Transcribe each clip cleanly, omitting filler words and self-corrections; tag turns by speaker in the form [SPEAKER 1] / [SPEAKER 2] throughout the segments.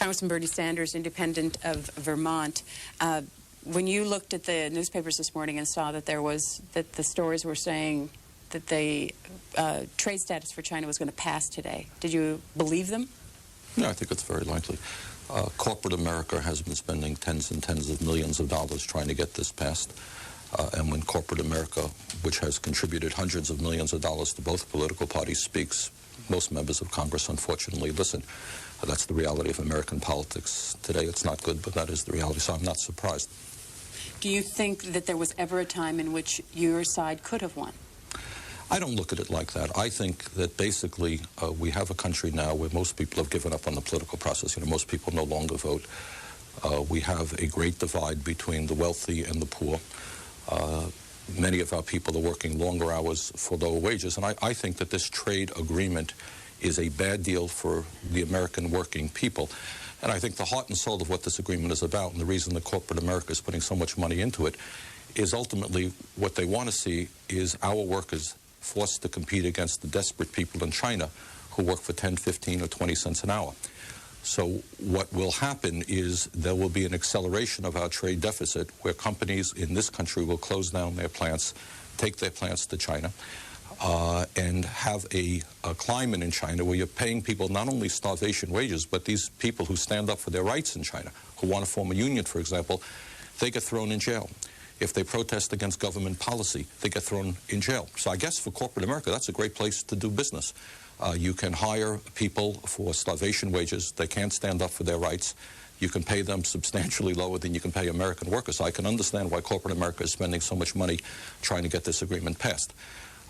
[SPEAKER 1] Congressman Bernie Sanders, independent of Vermont. When you looked at the newspapers this morning and saw that the stories were saying that the trade status for China was going to pass today, did you believe them?
[SPEAKER 2] No, I think it's very likely. Corporate America has been spending tens and tens of millions of dollars trying to get this passed. And when corporate America, which has contributed hundreds of millions of dollars to both political parties, speaks, most members of Congress, unfortunately, listen. That's the reality of American politics today. It's not good, but that is the reality, so I'm not surprised.
[SPEAKER 1] Do you think that there was ever a time in which your side could have won?
[SPEAKER 2] I don't look at it like that. I think that basically we have a country now where most people have given up on the political process. You know, most people no longer vote. We have a great divide between the wealthy and the poor. Many of our people are working longer hours for lower wages, and I think that this trade agreement is a bad deal for the American working people. And I think the heart and soul of what this agreement is about, and the reason that corporate America is putting so much money into it, is ultimately what they want to see is our workers forced to compete against the desperate people in China who work for 10, 15, or 20 cents an hour. So what will happen is there will be an acceleration of our trade deficit where companies in this country will close down their plants, take their plants to China, and have a climate in China where you're paying people not only starvation wages, but these people who stand up for their rights in China, who want to form a union, for example, they get thrown in jail. If they protest against government policy, they get thrown in jail. So I guess for corporate America, that's a great place to do business. You can hire people for starvation wages. They can't stand up for their rights. You can pay them substantially lower than you can pay American workers. So I can understand why corporate America is spending so much money trying to get this agreement passed.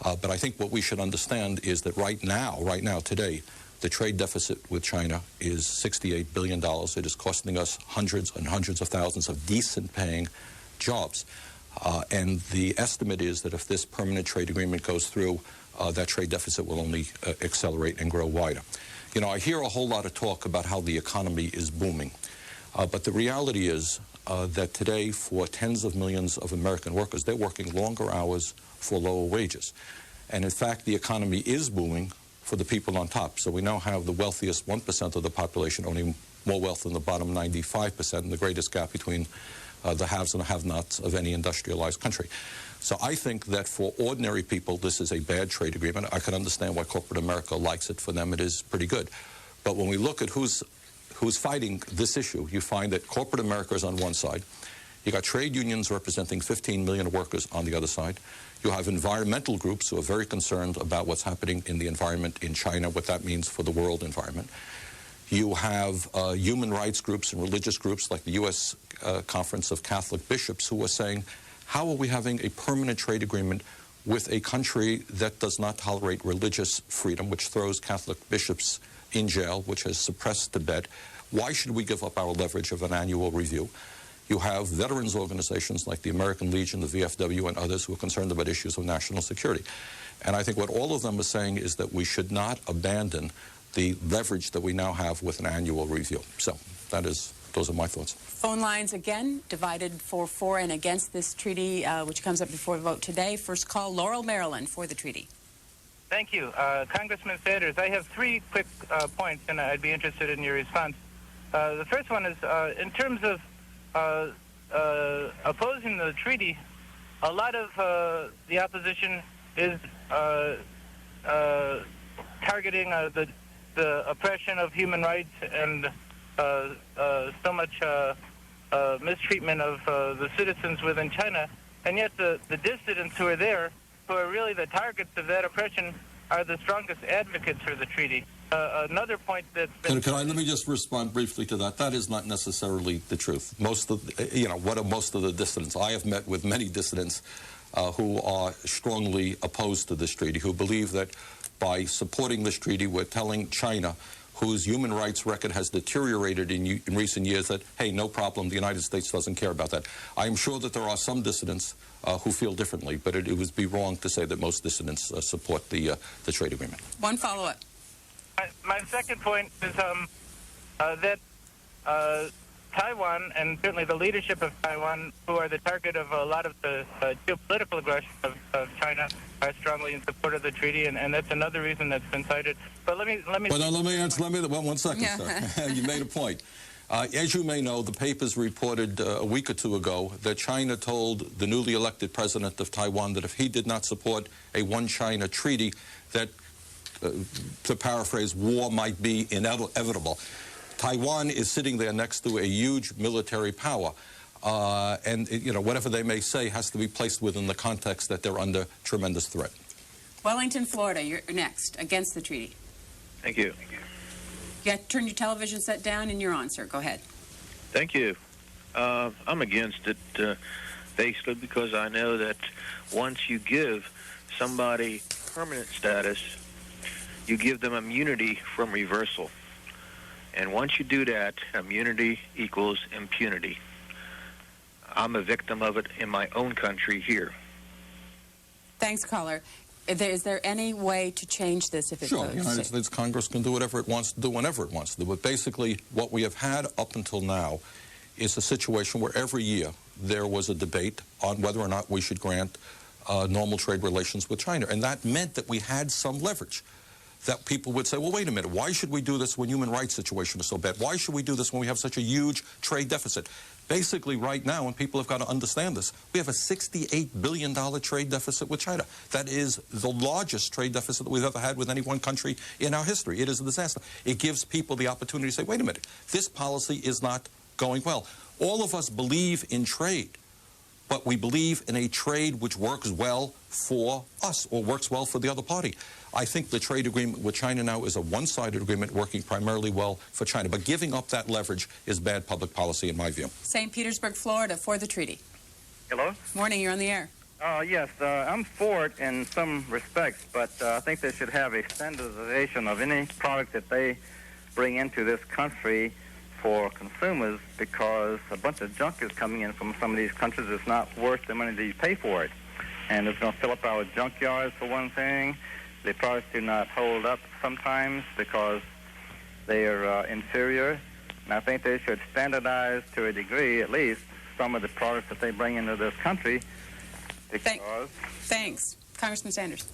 [SPEAKER 2] But I think what we should understand is that right now, today, the trade deficit with China is $68 billion. It is costing us hundreds and hundreds of thousands of decent-paying jobs. And the estimate is that if this permanent trade agreement goes through, that trade deficit will only accelerate and grow wider. You know, I hear a whole lot of talk about how the economy is booming. But the reality is that today, for tens of millions of American workers, they're working longer hours for lower wages. And in fact, the economy is booming for the people on top. So we now have the wealthiest 1% of the population owning more wealth than the bottom 95%, and the greatest gap between the haves and the have-nots of any industrialized country. So I think that for ordinary people, this is a bad trade agreement. I can understand why corporate America likes it. For them, it is pretty good. But when we look at who's fighting this issue, you find that corporate America is on one side. You got trade unions representing 15 million workers on the other side. You have environmental groups who are very concerned about what's happening in the environment in China, what that means for the world environment. You have human rights groups and religious groups like the U.S. Conference of Catholic Bishops who are saying, how are we having a permanent trade agreement with a country that does not tolerate religious freedom, which throws Catholic bishops in jail, which has suppressed Tibet? Why should we give up our leverage of an annual review? You have veterans organizations like the American Legion, the VFW, and others who are concerned about issues of national security. And I think what all of them are saying is that we should not abandon the leverage that we now have with an annual review. So those are my thoughts.
[SPEAKER 1] Phone lines again divided for and against this treaty, which comes up before the vote today. First call, Laurel, Maryland, for the treaty.
[SPEAKER 3] Thank you. Congressman Sanders, I have three quick points, and I'd be interested in your response. The first one is, in terms of opposing the treaty, a lot of the opposition is targeting the oppression of human rights and so much mistreatment of the citizens within China, and yet the dissidents who are there, who are really the targets of that oppression, are the strongest advocates for the treaty. Another point that...
[SPEAKER 2] Let me just respond briefly to that. That is not necessarily the truth. Most of, what are most of the dissidents? I have met with many dissidents who are strongly opposed to this treaty, who believe that by supporting this treaty, we're telling China, whose human rights record has deteriorated in recent years, that, hey, no problem, the United States doesn't care about that. I am sure that there are some dissidents who feel differently, but it would be wrong to say that most dissidents support the trade agreement.
[SPEAKER 1] One follow-up.
[SPEAKER 3] My second point is that Taiwan and certainly the leadership of Taiwan, who are the target of a lot of the geopolitical aggression of China, are strongly in support of the treaty, and that's another reason that's been cited. But let me.
[SPEAKER 2] Well, now, let me answer. One second, sir. You made a point. As you may know, the papers reported a week or two ago that China told the newly elected president of Taiwan that if he did not support a one-China treaty, that, to paraphrase, war might be inevitable. Taiwan is sitting there next to a huge military power. And, you know, whatever they may say has to be placed within the context that they're under tremendous threat.
[SPEAKER 1] Wellington, Florida, you're next, against the treaty.
[SPEAKER 4] Thank you.
[SPEAKER 1] You have to turn your television set down and you're on, sir. Go ahead.
[SPEAKER 4] Thank you. I'm against it basically because I know that once you give somebody permanent status, you give them immunity from reversal. And once you do that, immunity equals impunity. I'm a victim of it in my own country here.
[SPEAKER 1] Thanks, caller. Is there any way to change this if it
[SPEAKER 2] Sure,
[SPEAKER 1] goes?
[SPEAKER 2] the United States Congress can do whatever it wants to do whenever it wants to do. But basically, what we have had up until now is a situation where every year there was a debate on whether or not we should grant normal trade relations with China. And that meant that we had some leverage. That people would say, well, wait a minute, why should we do this when human rights situation is so bad? Why should we do this when we have such a huge trade deficit? Basically, right now, and people have got to understand this, we have a $68 billion trade deficit with China. That is the largest trade deficit that we've ever had with any one country in our history. It is a disaster. It gives people the opportunity to say, wait a minute, this policy is not going well. All of us believe in trade, but we believe in a trade which works well for us or works well for the other party. I think the trade agreement with China now is a one-sided agreement working primarily well for China. But giving up that leverage is bad public policy in my view.
[SPEAKER 1] St. Petersburg, Florida, for the treaty.
[SPEAKER 5] Hello?
[SPEAKER 1] Morning, you're on the air.
[SPEAKER 5] Yes, I'm for it in some respects, but I think they should have a standardization of any product that they bring into this country for consumers, because a bunch of junk is coming in from some of these countries that's not worth the money that you pay for it. And it's going to fill up our junkyards, for one thing. The products do not hold up sometimes because they are inferior. And I think they should standardize to a degree, at least, some of the products that they bring into this country. Because
[SPEAKER 1] Thanks. Congressman Sanders.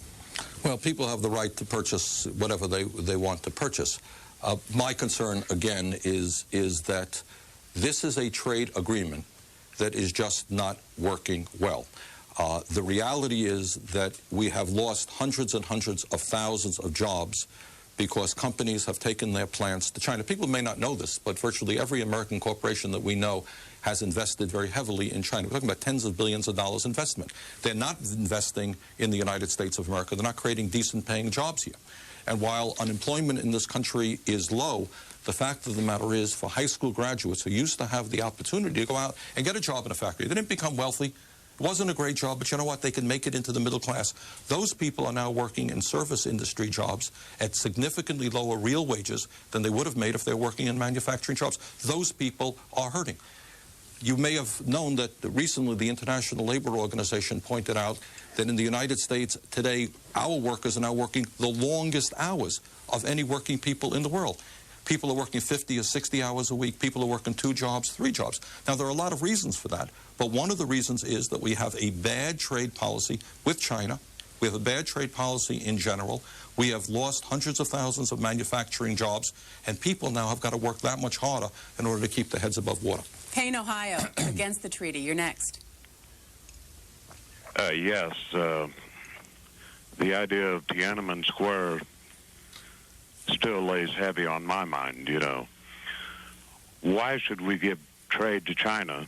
[SPEAKER 2] Well, people have the right to purchase whatever they want to purchase. My concern, again, is that this is a trade agreement that is just not working well. The reality is that we have lost hundreds and hundreds of thousands of jobs because companies have taken their plants to China. People may not know this, but virtually every American corporation that we know has invested very heavily in China. We're talking about tens of billions of dollars investment. They're not investing in the United States of America. They're not creating decent paying jobs here. And while unemployment in this country is low, the fact of the matter is, for high school graduates who used to have the opportunity to go out and get a job in a factory, they didn't become wealthy. It wasn't a great job, but you know what? They can make it into the middle class. Those people are now working in service industry jobs at significantly lower real wages than they would have made if they were working in manufacturing jobs. Those people are hurting. You may have known that recently the International Labor Organization pointed out that in the United States today, our workers are now working the longest hours of any working people in the world. People are working 50 or 60 hours a week. People are working 2 jobs, 3 jobs. Now, there are a lot of reasons for that, but one of the reasons is that we have a bad trade policy with China. We have a bad trade policy in general. We have lost hundreds of thousands of manufacturing jobs, and people now have got to work that much harder in order to keep their heads above water.
[SPEAKER 1] Payne, Ohio, against the treaty. You're next.
[SPEAKER 6] Yes. The idea of Tiananmen Square still lays heavy on my mind, you know. Why should we give trade to China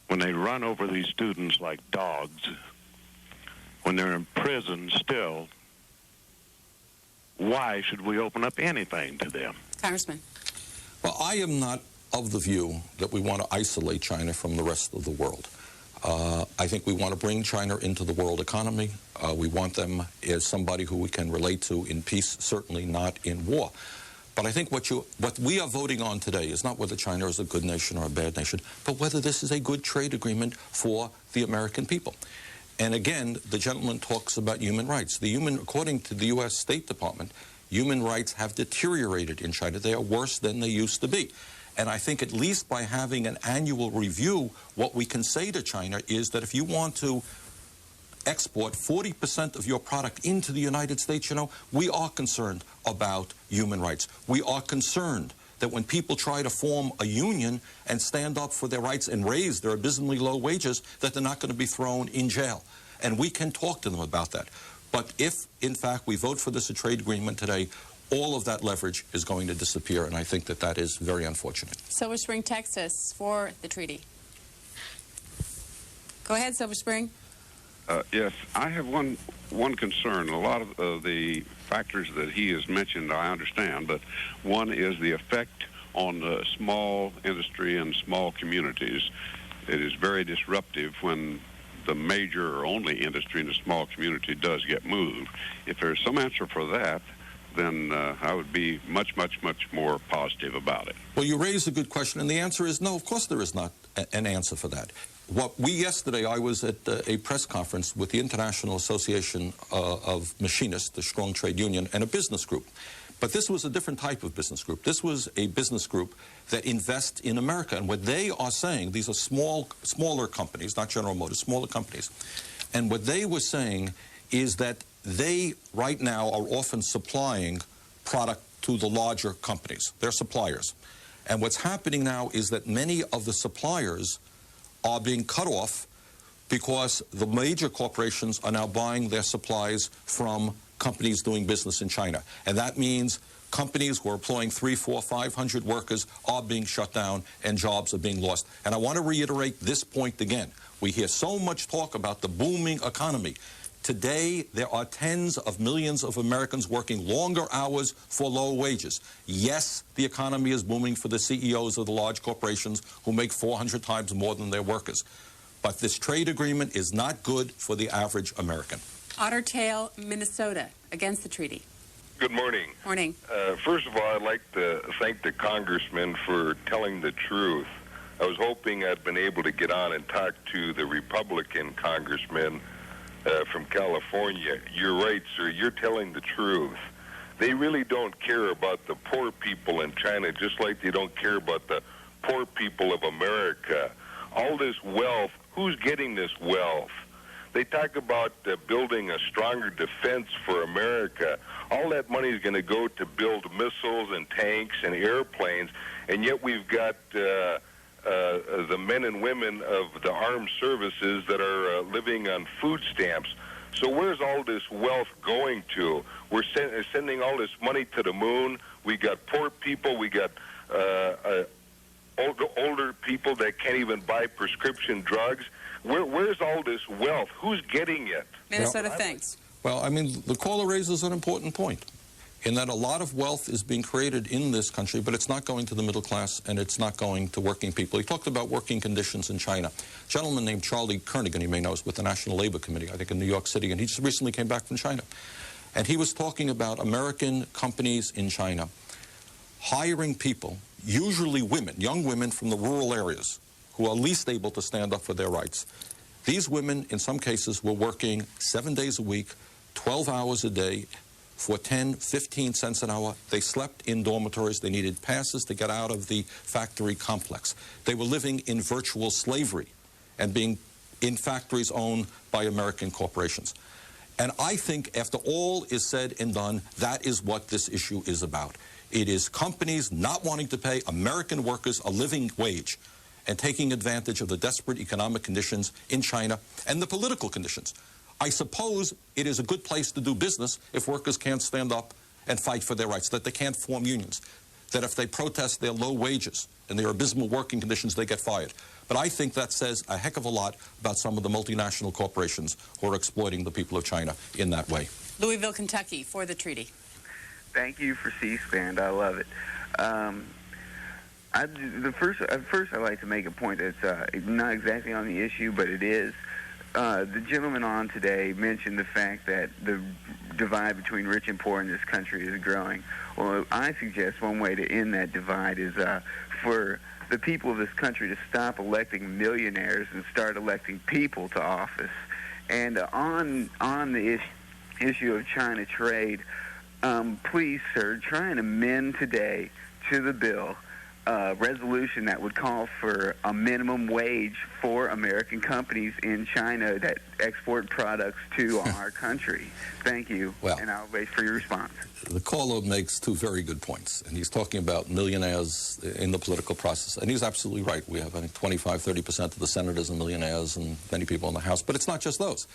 [SPEAKER 6] when they run over these students like dogs, when they're in prison still? Why should we open up anything to them?
[SPEAKER 1] Congressman.
[SPEAKER 2] Well, I am not of the view that we want to isolate China from the rest of the world. I think we want to bring China into the world economy. We want them as somebody who we can relate to in peace, certainly not in war. But I think what we are voting on today is not whether China is a good nation or a bad nation, but whether this is a good trade agreement for the American people. And again, the gentleman talks about human rights. According to the U.S. State Department, human rights have deteriorated in China. They are worse than they used to be. And I think at least by having an annual review, what we can say to China is that if you want to export 40% of your product into the United States, we are concerned about human rights. We are concerned that when people try to form a union and stand up for their rights and raise their abysmally low wages, that they're not going to be thrown in jail. And we can talk to them about that. But if, in fact, we vote for this trade agreement today, all of that leverage is going to disappear, and I think that that is very unfortunate.
[SPEAKER 1] Silver Spring, Texas, for the treaty. Go ahead, Silver Spring.
[SPEAKER 7] Yes, I have one concern. A lot of the factors that he has mentioned I understand, but one is the effect on the small industry and small communities. It is very disruptive when the major or only industry in a small community does get moved. If there's some answer for that, then I would be much, much, much more positive about it.
[SPEAKER 2] Well, you raise a good question, and the answer is no, of course there is not an answer for that. Yesterday, I was at a press conference with the International Association of Machinists, the Strong Trade Union, and a business group. But this was a different type of business group. This was a business group that invests in America. And what they are saying, these are smaller companies, not General Motors, smaller companies. And what they were saying is that they, right now, are often supplying product to the larger companies. They're suppliers. And what's happening now is that many of the suppliers are being cut off because the major corporations are now buying their supplies from companies doing business in China. And that means companies who are employing 300, 400, 500 workers are being shut down and jobs are being lost. And I want to reiterate this point again. We hear so much talk about the booming economy. Today, there are tens of millions of Americans working longer hours for low wages. Yes, the economy is booming for the CEOs of the large corporations who make 400 times more than their workers. But this trade agreement is not good for the average American.
[SPEAKER 1] Otter Tail, Minnesota, against the treaty.
[SPEAKER 8] Good morning.
[SPEAKER 1] Morning.
[SPEAKER 8] First of all, I'd like to thank the congressman for telling the truth. I was hoping I'd been able to get on and talk to the Republican congressman from California. You're right, sir. You're telling the truth. They really don't care about the poor people in China, just like they don't care about the poor people of America. All this wealth, who's getting this wealth? They talk about building a stronger defense for America. All that money is going to go to build missiles and tanks and airplanes, and yet we've got the men and women of the armed services that are living on food stamps. So where's all this wealth going to? We're sending all this money to the moon. We got poor people. We got older people that can't even buy prescription drugs. Where's all this wealth? Who's getting it?
[SPEAKER 1] Minnesota, thanks.
[SPEAKER 2] Well, I mean, the caller raises an important point in that a lot of wealth is being created in this country, but it's not going to the middle class and it's not going to working people. He talked about working conditions in China. A gentleman named Charlie Kernigan, you may know, is with the National Labor Committee, I think in New York City, and he just recently came back from China. And he was talking about American companies in China hiring people, usually women, young women from the rural areas, who are least able to stand up for their rights. These women, in some cases, were working 7 days a week, 12 hours a day, for 10, 15 cents an hour. They slept in dormitories. They needed passes to get out of the factory complex. They were living in virtual slavery and being in factories owned by American corporations. And I think after all is said and done, that is what this issue is about. It is companies not wanting to pay American workers a living wage and taking advantage of the desperate economic conditions in China and the political conditions. I suppose it is a good place to do business if workers can't stand up and fight for their rights, that they can't form unions, that if they protest their low wages and their abysmal working conditions, they get fired. But I think that says a heck of a lot about some of the multinational corporations who are exploiting the people of China in that way.
[SPEAKER 1] Louisville, Kentucky, for the treaty.
[SPEAKER 9] Thank you for C-SPAN. I love it. First, I'd like to make a point that's not exactly on the issue, but it is. The gentleman on today mentioned the fact that the divide between rich and poor in this country is growing. Well, I suggest one way to end that divide is for the people of this country to stop electing millionaires and start electing people to office. And on the issue of China trade, please, sir, try and amend today to the bill resolution that would call for a minimum wage for American companies in China that export products to our country. Thank you, and I'll wait for your response.
[SPEAKER 2] The caller makes two very good points, and he's talking about millionaires in the political process, and he's absolutely right. We have, I think, 25-30% of the senators are millionaires and many people in the House, but it's not just those.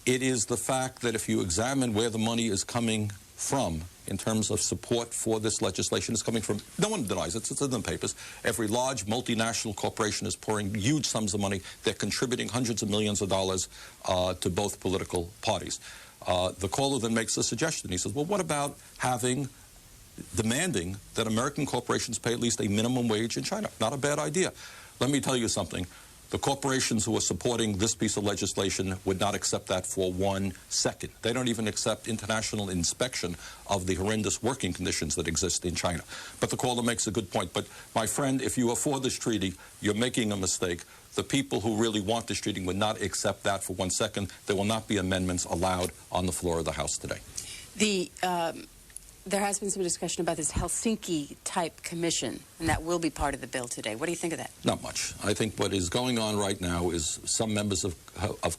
[SPEAKER 2] It is the fact that if you examine where the money is coming from in terms of support for this legislation, it's coming from, no one denies it, it's in the papers. Every large multinational corporation is pouring huge sums of money. They're contributing hundreds of millions of dollars to both political parties. The caller then makes a suggestion. He says, well, what about demanding that American corporations pay at least a minimum wage in China? Not a bad idea. Let me tell you something. The corporations who are supporting this piece of legislation would not accept that for 1 second. They don't even accept international inspection of the horrendous working conditions that exist in China. But the caller makes a good point. But, my friend, if you are for this treaty, you're making a mistake. The people who really want this treaty would not accept that for 1 second. There will not be amendments allowed on the floor of the House today.
[SPEAKER 1] There has been some discussion about this Helsinki-type commission, and that will be part of the bill today. What do you think of that?
[SPEAKER 2] Not much. I think what is going on right now is some members of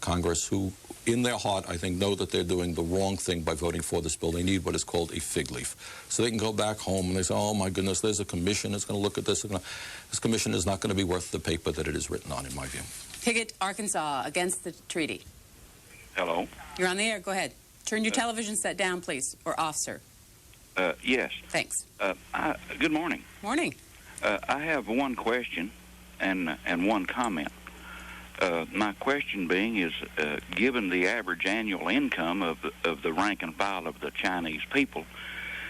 [SPEAKER 2] Congress who, in their heart, I think, know that they're doing the wrong thing by voting for this bill. They need what is called a fig leaf. So they can go back home and they say, oh, my goodness, there's a commission that's going to look at this. This commission is not going to be worth the paper that it is written on, in my view.
[SPEAKER 1] Piggott, Arkansas, against the treaty.
[SPEAKER 10] Hello.
[SPEAKER 1] You're on the air. Go ahead. Turn your television set down, please, or off, sir.
[SPEAKER 10] Yes.
[SPEAKER 1] Thanks.
[SPEAKER 10] Good morning.
[SPEAKER 1] Morning.
[SPEAKER 10] I have one question and one comment. My question being is, given the average annual income of the rank and file of the Chinese people,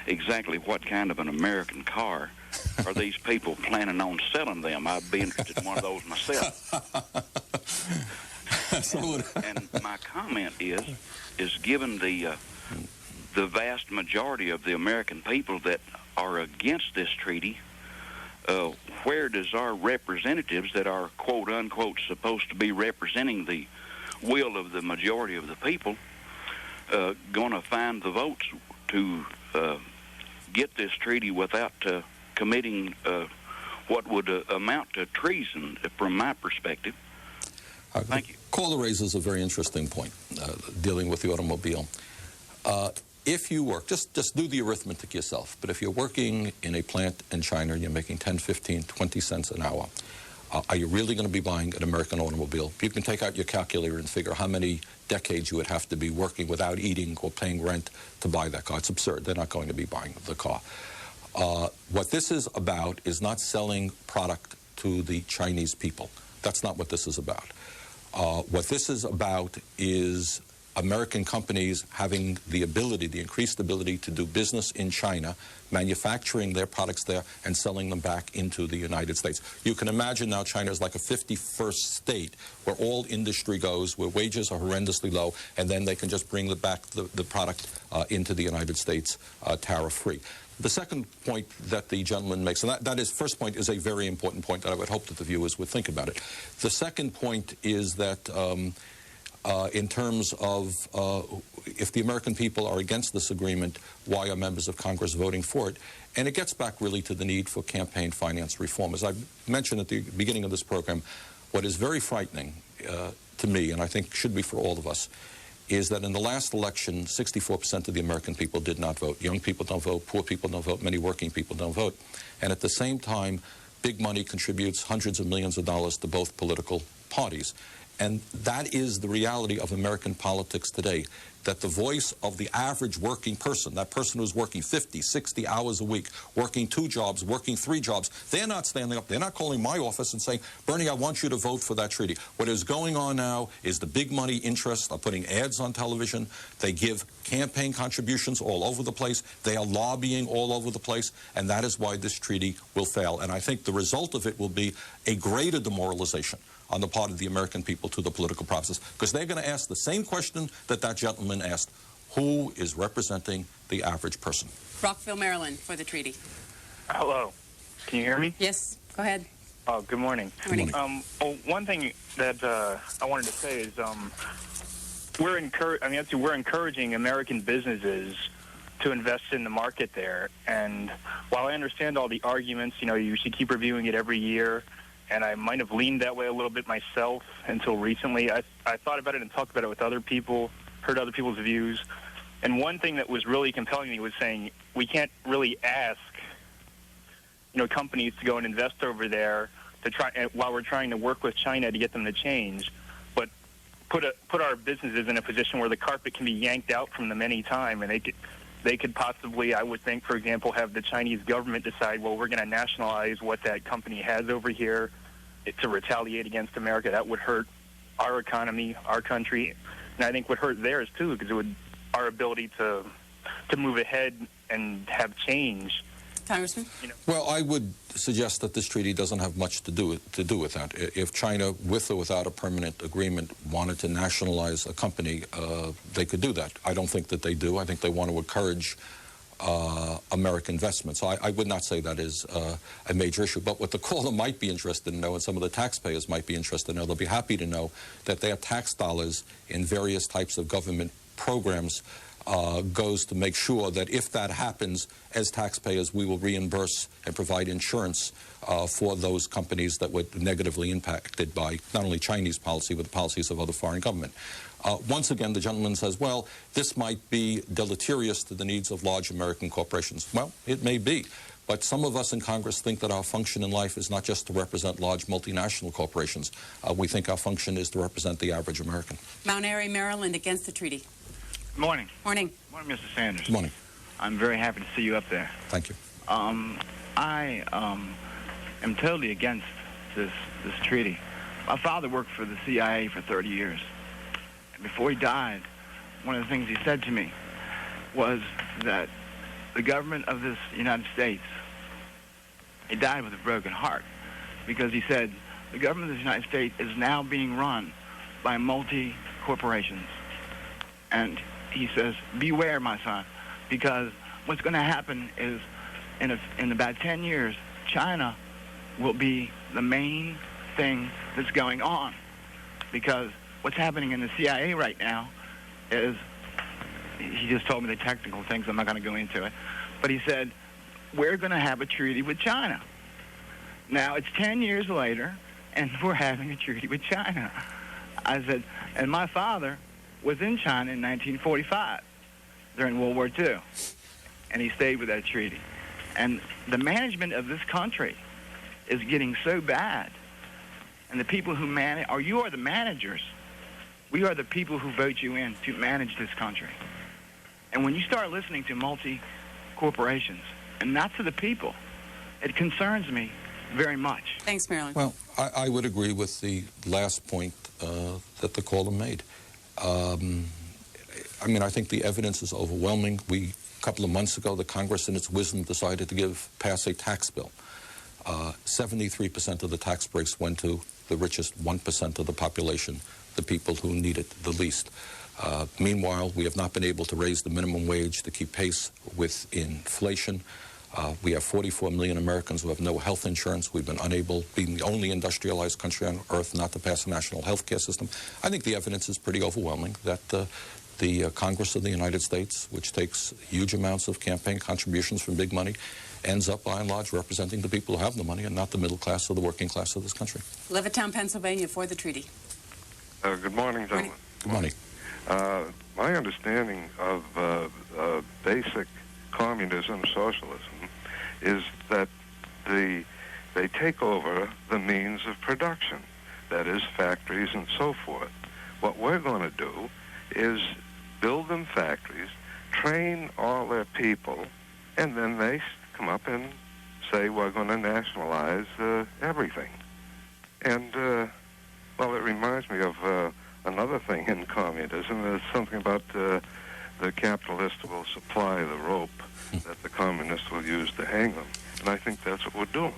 [SPEAKER 10] exactly what kind of an American car are these people planning on selling them? I'd be interested in one of those myself. And my comment is given the vast majority of the American people that are against this treaty, where does our representatives that are, quote-unquote, supposed to be representing the will of the majority of the people, going to find the votes to get this treaty without committing what would amount to treason, from my perspective? Thank you.
[SPEAKER 2] Caller raises a very interesting point, dealing with the automobile. If you work, just do the arithmetic yourself, but if you're working in a plant in China and you're making 10, 15, 20 cents an hour, are you really going to be buying an American automobile? You can take out your calculator and figure how many decades you would have to be working without eating or paying rent to buy that car. It's absurd. They're not going to be buying the car. What this is about is not selling product to the Chinese people. That's not what this is about. What this is about is American companies having the ability, the increased ability to do business in China, manufacturing their products there and selling them back into the United States. You can imagine now China is like a 51st state where all industry goes, where wages are horrendously low, and then they can just bring the product into the United States tariff-free. The second point that the gentleman makes, and that is, first point is a very important point that I would hope that the viewers would think about it. The second point is that in terms of if the American people are against this agreement, why are members of Congress voting for it? And it gets back really to the need for campaign finance reform. As I mentioned at the beginning of this program, what is very frightening to me, and I think should be for all of us, is that in the last election, 64% of the American people did not vote. Young people don't vote, poor people don't vote, many working people don't vote. And at the same time, big money contributes hundreds of millions of dollars to both political parties. And that is the reality of American politics today, that the voice of the average working person, that person who's working 50, 60 hours a week, working 2 jobs, working 3 jobs, they're not standing up. They're not calling my office and saying, Bernie, I want you to vote for that treaty. What is going on now is the big money interests are putting ads on television. They give campaign contributions all over the place. They are lobbying all over the place. And that is why this treaty will fail. And I think the result of it will be a greater demoralization on the part of the American people to the political process, because they're going to ask the same question that that gentleman asked: who is representing the average person?
[SPEAKER 1] Rockville, Maryland, for the treaty.
[SPEAKER 11] Hello. Can you hear me?
[SPEAKER 1] Yes, go ahead.
[SPEAKER 11] Oh, good morning.
[SPEAKER 1] Good morning.
[SPEAKER 11] One thing that I wanted to say is we're encouraging American businesses to invest in the market there. And while I understand all the arguments, you should keep reviewing it every year, and I might have leaned that way a little bit myself until recently. I thought about it and talked about it with other people, heard other people's views. And one thing that was really compelling me was saying we can't really ask, companies to go and invest over there to try while we're trying to work with China to get them to change, but put our businesses in a position where the carpet can be yanked out from them any time, and they could possibly, I would think, for example, have the Chinese government decide, well, we're going to nationalize what that company has over here to retaliate against America. That would hurt our economy, our country, and I think would hurt theirs too, because it would our ability to move ahead and have change.
[SPEAKER 1] Congressman?
[SPEAKER 2] Well, I would suggest that this treaty doesn't have much to do with that. If China, with or without a permanent agreement, wanted to nationalize a company, they could do that. I don't think that they do. I think they want to encourage American investments. So I would not say that is a major issue. But what the caller might be interested in know, and some of the taxpayers might be interested in know, they'll be happy to know that their tax dollars in various types of government programs goes to make sure that if that happens, as taxpayers, we will reimburse and provide insurance for those companies that were negatively impacted by not only Chinese policy, but the policies of other foreign government. Once again, the gentleman says, well, this might be deleterious to the needs of large American corporations. Well, it may be. But some of us in Congress think that our function in life is not just to represent large multinational corporations. We think our function is to represent the average American.
[SPEAKER 1] Mount Airy, Maryland, against the treaty.
[SPEAKER 12] Good morning.
[SPEAKER 1] Morning.
[SPEAKER 12] Morning, Mr. Sanders.
[SPEAKER 2] Good morning.
[SPEAKER 12] I'm very happy to see you up there.
[SPEAKER 2] Thank you.
[SPEAKER 12] I am totally against this treaty. My father worked for the CIA for 30 years. And before he died, one of the things he said to me was that the government of this United States, he died with a broken heart, because he said the government of the United States is now being run by multi-corporations. And he says, beware, my son, because what's going to happen is in about 10 years, China will be the main thing that's going on. Because what's happening in the CIA right now is, he just told me the technical things, I'm not going to go into it, but he said, we're going to have a treaty with China. Now, it's 10 years later, and we're having a treaty with China. I said, and my father was in China in 1945 during World War II, and he stayed with that treaty. And the management of this country is getting so bad, and the people who manage, or you are the managers, we are the people who vote you in to manage this country. And when you start listening to multi-corporations and not to the people, it concerns me very much.
[SPEAKER 1] Thanks, Marilyn.
[SPEAKER 2] Well, I would agree with the last point that the caller made. I mean, I think the evidence is overwhelming. A couple of months ago, the Congress, in its wisdom, decided to pass a tax bill. 73% of the tax breaks went to the richest 1% of the population, the people who need it the least. Meanwhile, we have not been able to raise the minimum wage to keep pace with inflation. We have 44 million Americans who have no health insurance. We've been unable, being the only industrialized country on earth, not to pass a national health care system. I think the evidence is pretty overwhelming that the Congress of the United States, which takes huge amounts of campaign contributions from big money, ends up, by and large, representing the people who have the money and not the middle class or the working class of this country.
[SPEAKER 1] Levittown, Pennsylvania, for the treaty.
[SPEAKER 13] Good morning, gentlemen.
[SPEAKER 2] Good morning.
[SPEAKER 13] My understanding of basic communism, socialism, is that they take over the means of production, that is, factories and so forth. What we're going to do is build them factories, train all their people, and then they come up and say, we're going to nationalize everything. And, well, it reminds me of another thing in communism. There's something about the capitalist will supply the rope that the communists will use to hang them. And I think that's what we're doing.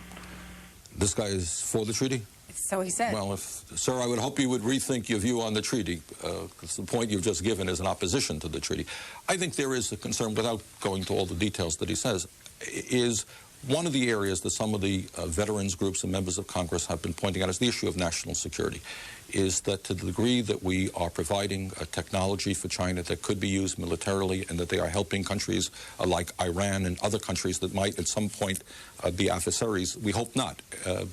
[SPEAKER 2] This guy is for the treaty?
[SPEAKER 1] So he said.
[SPEAKER 2] Well, sir, I would hope you would rethink your view on the treaty, because the point you've just given is an opposition to the treaty. I think there is a concern, without going to all the details that he says, is One of the areas that some of the veterans groups and members of Congress have been pointing out is the issue of national security, is that to the degree that we are providing technology for China that could be used militarily and that they are helping countries like Iran and other countries that might at some point be adversaries, we hope not,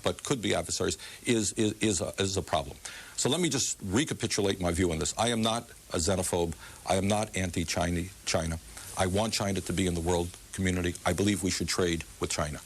[SPEAKER 2] but could be adversaries, is a problem. So let me just recapitulate my view on this. I am not a xenophobe. I am not anti-China. I want China to be in the world community. I believe we should trade with China.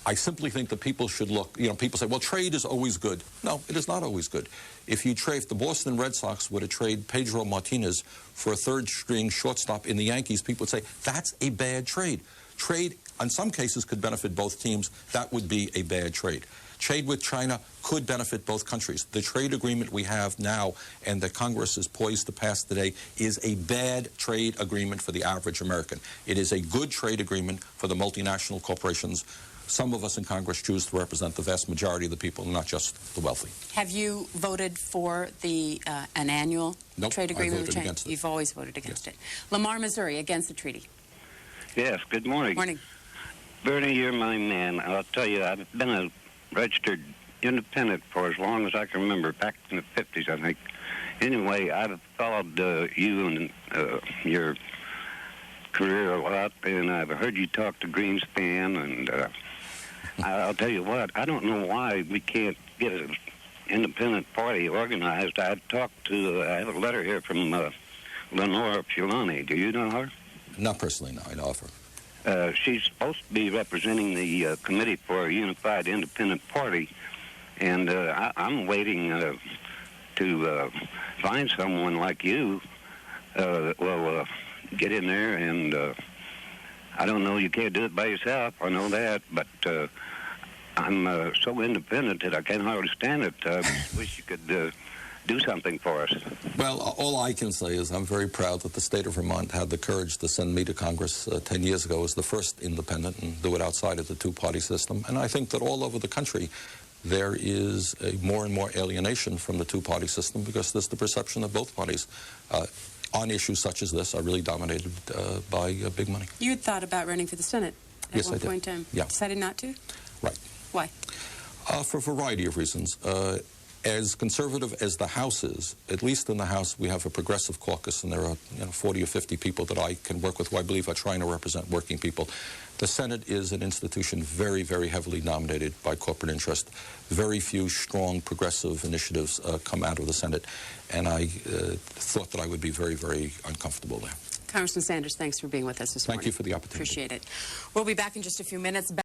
[SPEAKER 2] I simply think that people should look, people say, well, trade is always good. No, it is not always good. If the Boston Red Sox were to trade Pedro Martinez for a third-string shortstop in the Yankees, people would say, that's a bad trade. Trade, in some cases, could benefit both teams. That would be a bad trade. Trade with China could benefit both countries. The trade agreement we have now and that Congress is poised to pass today is a bad trade agreement for the average American. It is a good trade agreement for the multinational corporations. Some of us in Congress choose to represent the vast majority of the people, not just the wealthy.
[SPEAKER 1] Have you voted for an annual trade agreement with China?
[SPEAKER 2] Against it.
[SPEAKER 1] You've always voted against it. Lamar, Missouri, against the treaty.
[SPEAKER 14] Yes, good morning.
[SPEAKER 1] Morning.
[SPEAKER 14] Bernie, you're my man. I'll tell you, I've been a registered independent for as long as I can remember, back in the 50s, I think. Anyway, I've followed you and your career a lot, and I've heard you talk to Greenspan, and I'll tell you what, I don't know why we can't get an independent party organized. I have a letter here from Lenora Fulani. Do you know her?
[SPEAKER 2] Not personally, no. I know of her.
[SPEAKER 14] She's supposed to be representing the Committee for a Unified Independent Party, and I'm waiting to find someone like you that will get in there, and I don't know, you can't do it by yourself, I know that, but I'm so independent that I can't hardly stand it. I wish you could do something for us.
[SPEAKER 2] Well, all I can say is I'm very proud that the state of Vermont had the courage to send me to Congress 10 years ago as the first independent and do it outside of the two-party system. And I think that all over the country there is a more and more alienation from the two-party system because there's the perception that both parties on issues such as this are really dominated by big money.
[SPEAKER 1] You had thought about running for the Senate at
[SPEAKER 2] Yes,
[SPEAKER 1] one
[SPEAKER 2] I did.
[SPEAKER 1] point in time.
[SPEAKER 2] Yeah.
[SPEAKER 1] Decided not to?
[SPEAKER 2] Right.
[SPEAKER 1] Why?
[SPEAKER 2] For a variety of reasons. As conservative as the House is, at least in the House we have a progressive caucus, and there are 40 or 50 people that I can work with who I believe are trying to represent working people. The Senate is an institution very, very heavily dominated by corporate interest. Very few strong progressive initiatives come out of the Senate, and I thought that I would be very, very uncomfortable there.
[SPEAKER 1] Congressman Sanders, thanks for being with us this morning.
[SPEAKER 2] Thank you for the opportunity.
[SPEAKER 1] Appreciate it. We'll be back in just a few minutes.